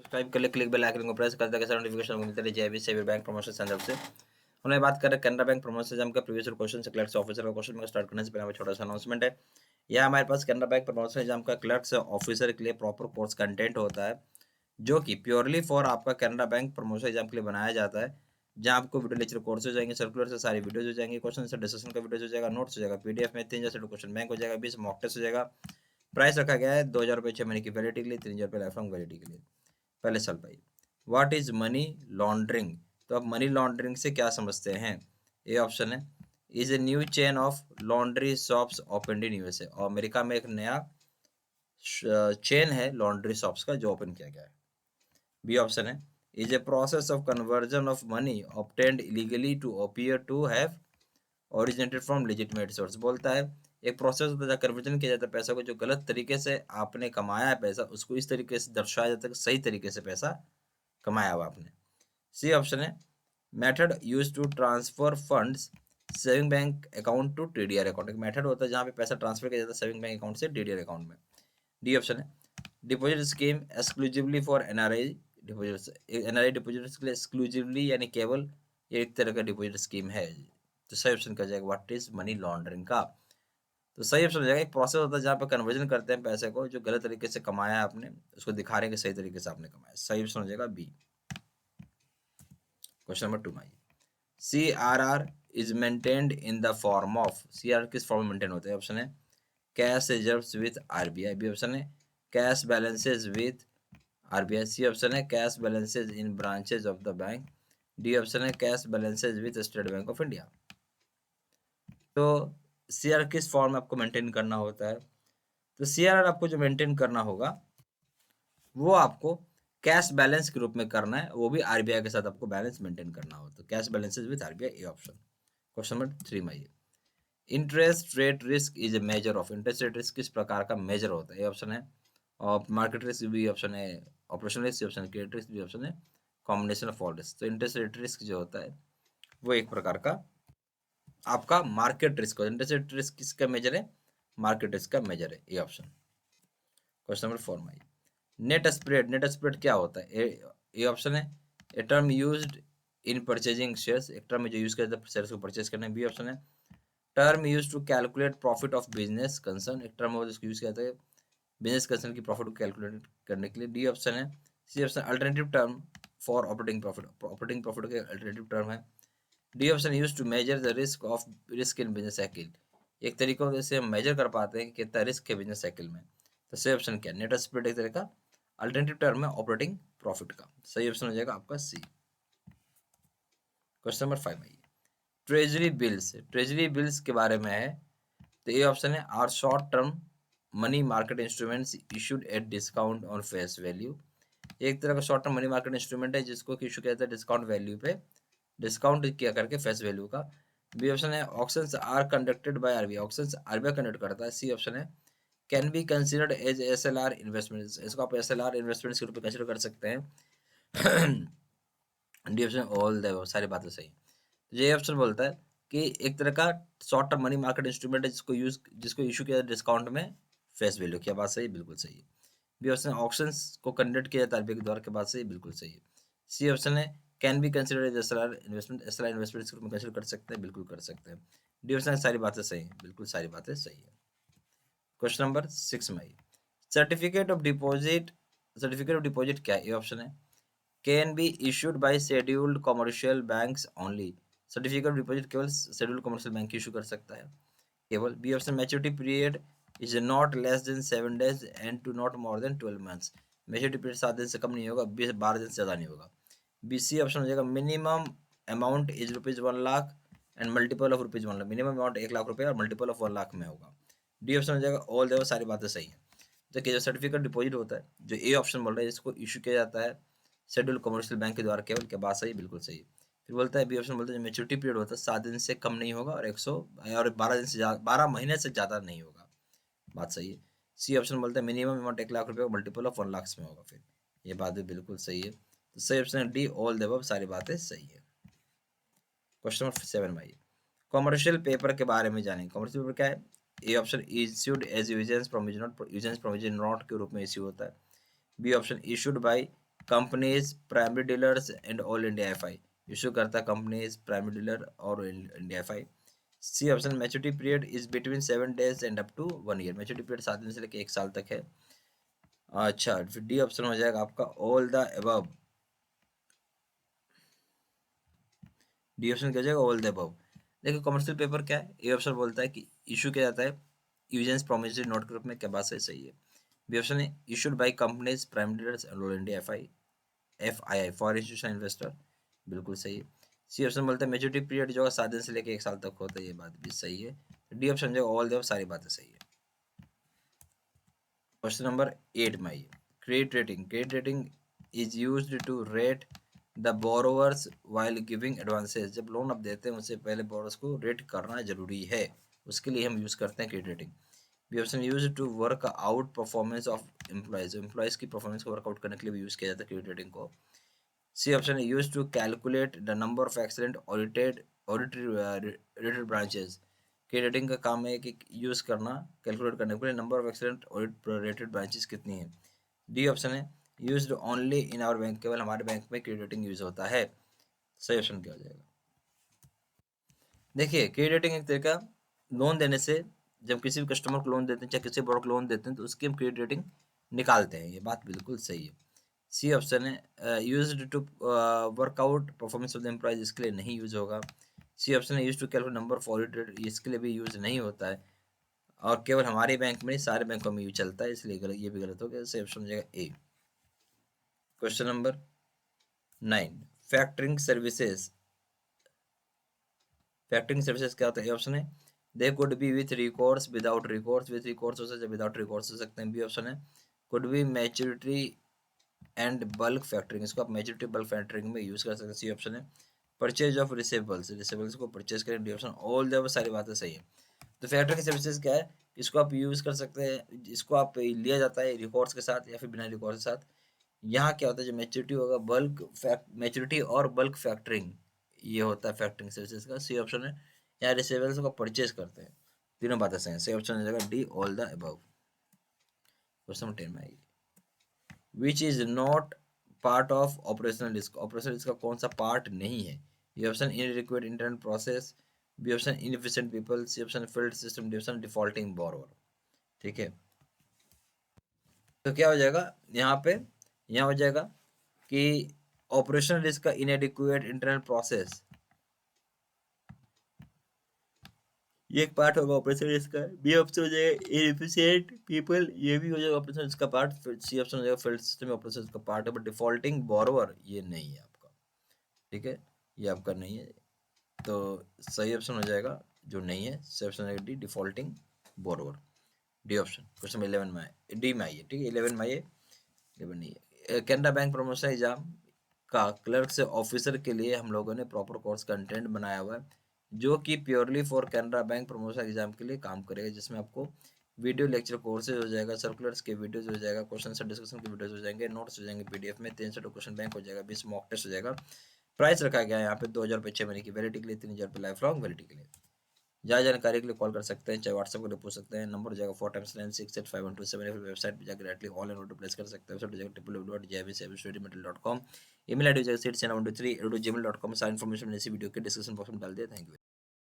Subscribe कर ले, click bell icon को प्रेस कर दे, नोटिफिकेशन को मिलते रहे। जय भी सेवियर बैंक प्रमोशन संदर्भ से हमने बात कर रहे कैनरा बैंक प्रमोशन से। हमका प्रीवियस क्वेश्चन से क्लर्क ऑफिसर का क्वेश्चन में स्टार्ट करने से पहले छोटा सा अनाउंसमेंट है। यह हमारे पास कैनरा बैंक प्रमोशन एग्जाम का क्लर्क ऑफिसर के लिए प्रॉपर कोर्स कंटेंट होता है, जो कि प्योरली फॉर आपका कैनरा बैंक प्रमोशन एग्जाम के लिए बनाया जाता है, जहाँ आपको वीडियो लेक्चर कोर्स हो जाएंगे, सर्कुलर से सारी वीडियोज हो जाएंगे, क्वेश्चन से डिस्कशन का वीडियो हो जाएगा, नोट्स हो जाएगा, पीडीएफ में 3 क्वेश्चन बैंक हो जाएगा, 20 मॉक टेस्ट हो जाएगा। प्राइस रखा गया है 2,000 रुपये 6 महीने की वैलिडिटी के लिए, 3,000 रुपये लाइफ लॉन्ग वैलिडिटी के लिए। पहले चल पाइए, व्हाट इज मनी लॉन्ड्रिंग। तो आप मनी लॉन्ड्रिंग से क्या समझते हैं? ए ऑप्शन है, is a new chain of laundry shops open in USA. और अमेरिका में एक नया चेन है लॉन्ड्री शॉप्स का जो ओपन किया गया है। बी ऑप्शन है, is a process of conversion of money obtained illegally to appear to have originated from legitimate source. बोलता है एक प्रोसेस होता है, कन्वर्जन किया जाता है पैसा को, जो गलत तरीके से आपने कमाया है पैसा, उसको इस तरीके से दर्शाया जाता है कि सही तरीके से पैसा कमाया हुआ आपने। सी ऑप्शन है, method use to transfer funds saving bank account to TDR account. एक मेथड होता है जहाँ पे पैसा ट्रांसफर किया जाता है सेविंग बैंक अकाउंट से डीडीआर अकाउंट में। डी ऑप्शन है, deposit scheme exclusively for NRI deposit. NRI deposit के लिए एक्सक्लूसिवली यानी केवल एक तरह का डिपॉजिट स्कीम है। तो सही ऑप्शन का जाएगा व्हाट इज मनी लॉन्ड्रिंग का। तो सही ऑप्शन हो जाएगा, एक प्रोसेस होता है जहाँ पे कन्वर्जन करते हैं पैसे को, जो गलत तरीके से कमाया है आपने, उसको दिखा रहे हैं कि सही तरीके से आपने कमाया। सही ऑप्शन हो जाएगा बी। क्वेश्चन नंबर 2 में CRR is maintained in the form of. CRR किस फॉर्म में मेंटेन होता है? ऑप्शन है, cash reserves with RBI. B option है, cash balances with RBI. C option है, cash balances in branches of the bank. D option है, cash balances with State Bank of India. तो CR किस form में आपको maintain करना होता है? तो सीआर आपको जो मेंटेन करना होगा वो आपको कैश बैलेंस के रूप में करना है, वो भी आरबीआई के साथ आपको बैलेंस मेंटेन करना हो। तो cash balances with RBI, A option. Question number 3 में interest rate risk is a measure of. Interest rate risk किस प्रकार का मेजर होता है? ए ऑप्शन है, और मार्केट रिस्क, बी ऑप्शन है ऑपरेशनल रिस्क, ऑप्शन है क्रेडिट रिस्क, बी ऑप्शन है कॉम्बिनेशन ऑफ ऑल रिस्क। तो इंटरेस्ट रेट रिस्क जो होता है वो एक प्रकार का आपका market risk. Interest rate risk किसका मेजर है? मार्केट रिस्क का मेजर है, ए ऑप्शन। क्वेश्चन नंबर 4 में नेट स्प्रेड। नेट स्प्रेड क्या होता है? ए ऑप्शन है, a term used in purchasing shares. एक टर्म में जो यूज किया जाता है शेयर्स को परचेज करने। बी ऑप्शन है, term use to calculate profit of business concern. एक टर्म जिसको यूज किया जाता है बिजनेस कंसर्न की प्रॉफिट को कैलकुलेट करने के लिए। डी ऑप्शन है, C option alternative term for operating profit. Operating profit के अल्टरनेटिव टर्म है। D option use to measure the risk in business cycle. एक तरीकों से हम मेजर कर पाते हैं कि कितना रिस्क है बिजनेस साइकिल में। तो सही ऑप्शन क्या? नेट स्प्रेड एक तरह का अल्टरनेटिव टर्म है ऑपरेटिंग प्रॉफिट का। सही ऑप्शन हो जाएगा आपका सी। क्वेश्चन नंबर 5 में ट्रेजरी बिल्स। ट्रेजरी बिल्स के बारे में है। तो ये ऑप्शन है, are short term money market instruments issued at discount on face value. एक तरह का short term money market instrument है जिसको इशू किया जाता है डिस्काउंट वैल्यू पे, डिस्काउंट किया करके फेस वैल्यू का। बी ऑप्शन है, auctions are conducted by RBI. Auctions RBI conduct करता है। सी ऑप्शन है, can be considered as SLR investment. इसको आप एसएलआर इन्वेस्टमेंट्स के रूप में कंसिडर कर सकते हैं। डी ऑप्शन ऑल द सारी बातें सही। तो ये ऑप्शन बोलता है कि एक तरह का short term money market instrument है जिसको इशू किया डिस्काउंट में फेस वैल्यू। क्या बात सही? बिल्कुल सही है। बी ऑप्शन ऑप्शंस को कंडक्ट किया जाता है आरबीआई के द्वारा। के बाद सही? बिल्कुल सही है। सी ऑप्शन है, can be considered as SLR investment. SLR investment के रूप में कंसिडर कर सकते हैं। बिल्कुल कर सकते हैं। डी ऑप्शन सारी बातें सही हैं। बिल्कुल सारी बातें सही है। क्वेश्चन नंबर 6 में certificate of deposit. Certificate of deposit क्या है? ए ऑप्शन है, can be issued by scheduled commercial banks only. Certificate of deposit केवल शेड्यूल्ड कमर्शियल बैंक इशू कर सकता है केवल। B option, maturity period is not less than 7 days and to not more than 12 months। Maturity period 7 दिन से कम नहीं होगा, 12 दिन से ज़्यादा नहीं होगा। बी सी ऑप्शन हो जाएगा, minimum amount is ₹1,00,000 and multiple of ₹1,00,000। Minimum amount 1,00,000 रुपये और मल्टीपल ऑफ 1,00,000 में होगा। डी ऑप्शन हो जाएगा ऑल देवर सारी बातें सही हैं। देखिए जो सर्टिफिकेट डिपॉजिट होता है, जो ए ऑप्शन बोल रहा है, इसको इशू किया जाता है शेड्यूल कमर्शियल बैंक के द्वारा केवल। क्या बात सही? बिल्कुल सही। फिर बोलता है बी ऑप्शन बोलता है, जो मैच्योरिटी पीरियड होता है 7 दिन से कम नहीं होगा और 12 दिन से 12 महीने से ज़्यादा नहीं होगा। बात सही है। सी ऑप्शन बोलता है, मिनिमम अमाउंट 1,00,000 रुपये और मल्टीपल ऑफ 1,00,000 में होगा। फिर ये बात भी बिल्कुल सही है। तो सही ऑप्शन है डी, ऑल द अबव सारी बातें सही है। क्वेश्चन नंबर 7 में कॉमर्शियल पेपर के बारे में जानेंगे। कॉमर्शियल पेपर क्या है? A option, issued as usance provision note. Usance provision note के रूप में इश्यू होता है। B option, issued by companies, primary dealers and all India FI. Issue करता है कंपनीज, प्राइमरी डीलर और India FI. C option, maturity period is between 7 days and up to 1 year। Maturity period 7 दिन से लेकर 1 साल तक है। अच्छा, फिर डी ऑप्शन हो जाएगा आपका all the above. D option क्या हो जाएगा, ऑल द अबव। देखिए कमर्शियल पेपर क्या है, ए ऑप्शन बोलता है कि इशू किया जाता है यूजेंस प्रोमिसरी नोट ग्रुप में, क्या बात सही है। बी ऑप्शन है issued by companies, prime dealers and all India FII for institutional investor, बिल्कुल सही है। सी ऑप्शन बोलता है मेच्योरिटी पीरियड जो है 7 दिन से लेकर 1 साल तक होता है, ये बात भी सही है। डी ऑप्शन जो ऑल द, सारी बातें सही है। क्वेश्चन नंबर 8 में आइए, credit rating. Credit rating is used to rate the borrowers while giving advances. जब लोन आप देते हैं उससे पहले बोरोवर्स को रेट करना जरूरी है, उसके लिए हम यूज करते हैं credit rating. B option, use to work out performance of employees. Employees की परफॉर्मेंस को वर्कआउट करने के लिए भी यूज किया जाता है क्रेडिट रेटिंग को। सी ऑप्शन है use to calculate the number of excellent audited branches. के रेटिंग का काम है कि यूज करना, कैलकुलेट करने के लिए number of excellent audit rated branches कितनी है। डी ऑप्शन है used only in our bank. केवल हमारे बैंक में क्रेडिट रेटिंग यूज होता है। सही ऑप्शन क्या हो जाएगा। देखिए क्रेडिट रेटिंग एक तरीका लोन देने से, जब किसी भी कस्टमर को लोन देते हैं चाहे किसी बड़े को लोन देते हैं तो उसकी हम क्रेडिट रेटिंग निकालते हैं, ये बात बिल्कुल सही है। सी ऑप्शन है used to workout performance of the employees, इसके लिए नहीं यूज होगा। सी ऑप्शन है use to calculate number of audited, इसके लिए भी यूज नहीं होता है। और केवल हमारे बैंक में नहीं सारे बैंकों में यूज चलता है, इसलिए गलत, ये भी गलत हो गया। सी ऑप्शन हो जाएगा A. Question number 9, factoring services. Factoring services क्या होता है। ए ऑप्शन है they could be with records, without records, with records हो सकते हैं, विदाउट रिकॉर्ड्स हो सकते हैं। बी ऑप्शन है could be maturity and bulk factoring, इसको आप मैच्योरिटी बल्क फैक्टरिंग में यूज कर सकते हैं। सी ऑप्शन है परचेज ऑफ रिसेबल्स, रिसेबल्स को परचेज करें। डी ऑप्शन ऑल द, सारी बातें सही है। तो फैक्टरिंग सर्विसेज क्या है, इसको आप यूज कर सकते हैं, इसको आप लिया जाता है रिकॉर्ड्स के साथ या फिर बिना रिकॉर्ड्स के साथ। यहाँ क्या होता है, जो मैच्योरिटी होगा बल्क मैच्योरिटी और बल्क फैक्टरिंग, ये होता है फैक्टरिंग सर्विसेज का। सी ऑप्शन है यहाँ रिसेबल्स को परचेज करते हैं। तीनों बातें सही है। सी ऑप्शन हो जाएगा D all the above. Question number 10 में आएगी, which is not part of operational risk. Operational risk का कौन सा पार्ट नहीं है। A option inadequate internal process, B option inefficient people, C option failed system, D option defaulting borrower. ठीक है, तो क्या हो जाएगा यहाँ पे, यहाँ हो जाएगा कि ऑपरेशनल रिस्क का इनएडिक्वेट इंटरनल प्रोसेस, ये एक पार्ट होगा ऑपरेशन रिस्क का। बी ऑप्शन हो जाएगा इनएफिशिएंट पीपल, ये भी हो जाएगा ऑपरेशन रिस्क का पार्ट। सी ऑप्शन हो जाएगा फेल्ड सिस्टम ऑपरेशन रिस्क का पार्ट है, बट डिफॉल्टिंग बोरोवर ये नहीं है आपका। ठीक है, ये आपका नहीं है, तो सही ऑप्शन हो जाएगा जो नहीं है, सही ऑप्शन हो जाएगा D defaulting borrower. D option. Question 11 में आए, डी में आइए। ठीक है, 11 में आइए, 11 नहीं है। कैनरा बैंक प्रमोशन एग्जाम का क्लर्क से ऑफिसर के लिए हम लोगों ने प्रॉपर कोर्स कंटेंट बनाया हुआ है, जो कि purely for Canara bank promotion exam के लिए काम करेगा, जिसमें आपको वीडियो लेक्चर कोर्सेज हो जाएगा, सर्कुलर्स के वीडियोज हो जाएगा, क्वेश्चन से डिस्कशन के वीडियोज हो जाएंगे, नोट्स हो जाएंगे पीडीएफ में, 300 क्वेश्चन बैंक हो जाएगा, 20 मॉक टेस्ट हो जाएगा। प्राइस रखा गया है यहाँ पे 2,000 रुपये 6 महीने की वैलिडिटी के लिए, 3,000 रुपये लाइफ लॉन्ग वैलिडिटी के लिए। ज़्यादा जानकारी के लिए कॉल कर सकते हैं, चाहे व्हाट्सएप के लिए पूछ सकते हैं। नंबर हो जाएगा 4x9685127, या फिर वेबसाइट पर जाकर डायरेक्टली ऑनलाइन ऑर्डर प्लेस कर सकते हैं। वेबसाइट हो जाएगा www.jbsabstudymaterial.com। ईमेल आईडी हो जाएगा seats123@gmail.com। सारी इन्फॉर्मेशन मैंने इसी वीडियो के डिस्क्रिप्शन बॉक्स में डाल दिया। Thank you.